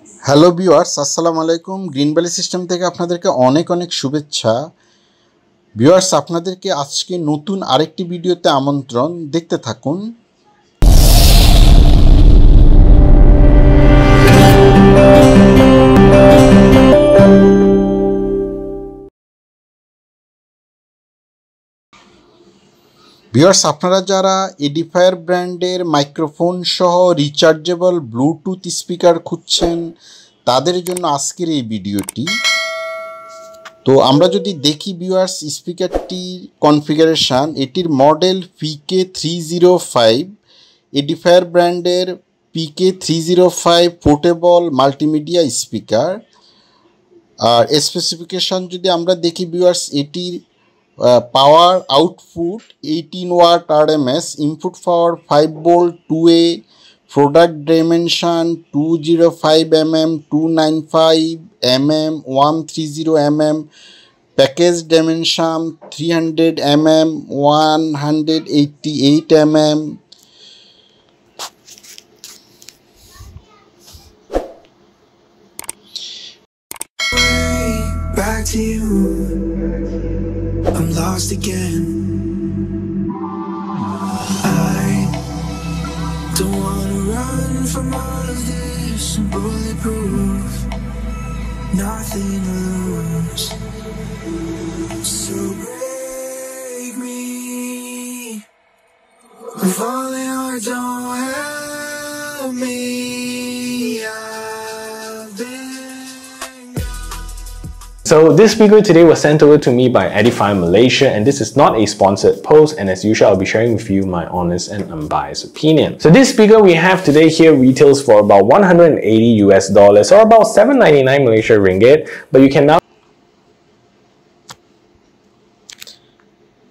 Hello viewers, আসসালামু আলাইকুম। Green valley system থেকে আপনাদেরকে অনেক অনেক শুভেচ্ছা। ভিউয়ার্স, আপনাদেরকে আজকে নতুন আরেকটি ভিডিওতে আমন্ত্রণ, দেখতে থাকুন। ভিউয়ার্স, আপনারা যারা এডিফায়ার ব্র্যান্ডের মাইক্রোফোন সহ রিচার্জেবল ব্লুটুথ স্পিকার খুঁজছেন, তাদের জন্য আজকের এই ভিডিওটি। তো আমরা যদি দেখি ভিউয়ার্স, স্পিকারটির কনফিগারেশান, এটির মডেল PK305, এডিফায়ার ব্র্যান্ডের PK305 পোর্টেবল মাল্টিমিডিয়া স্পিকার। আর স্পেসিফিকেশান যদি আমরা দেখি ভিউয়ার্স, এটির power output 18 watt RMS, input power 5 volt 2A, product dimension 205 mm, 295 mm, 130 mm, package dimension 300 mm, 188 mm। Back to you, I'm lost again. I don't wanna run from all of this. I'm bulletproof, nothing to lose. So break me, I'm falling hard, don't help me. So this speaker today was sent over to me by Edify Malaysia, and this is not a sponsored post, and as usual I'll be sharing with you my honest and unbiased opinion. So this speaker we have today here retails for about $180 or about 799 Malaysia ringgit, but you can now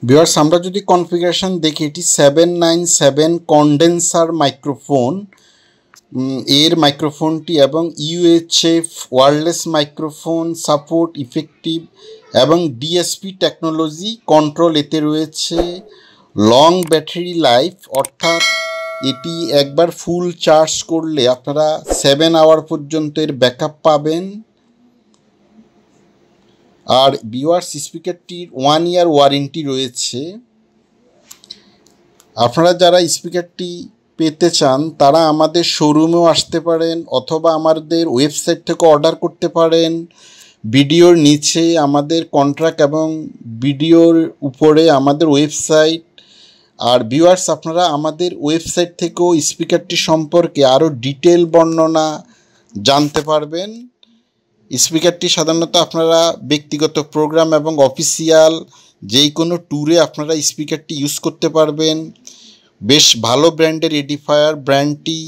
viewers, আমরা যদি configuration দেখি, এটি 797 condenser microphone এর মাইক্রোফোনটি, এবং UHF wireless microphone support, effective এবং DSP technology control এতে রয়েছে। Long battery life, অর্থাৎ এটি একবার ফুল চার্জ করলে আপনারা 7 আওয়ার পর্যন্ত এর ব্যাকআপ পাবেন। আর ভিউয়ার্স, স্পিকারটির 1 ইয়ার ওয়ারেন্টি রয়েছে। আপনারা যারা স্পিকারটি পেতে চান তারা আমাদের শোরুমেও আসতে পারেন, অথবা আমাদের ওয়েবসাইট থেকে অর্ডার করতে পারেন। ভিডিওর নিচে আমাদের কন্ট্রাক্ট এবং ভিডিওর উপরে আমাদের ওয়েবসাইট। আর ভিউয়ার্স, আপনারা আমাদের ওয়েবসাইট থেকেও স্পিকারটি সম্পর্কে আরও ডিটেল বর্ণনা জানতে পারবেন। স্পিকারটি সাধারণত আপনারা ব্যক্তিগত প্রোগ্রাম এবং অফিসিয়াল যেই কোনো ট্যুরে আপনারা স্পিকারটি ইউজ করতে পারবেন। বেশ ভালো ব্র্যান্ডের এডিফায়ার ব্র্যান্ডটি,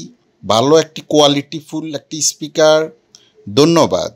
ভালো একটি কোয়ালিটিফুল একটি স্পিকার। ধন্যবাদ।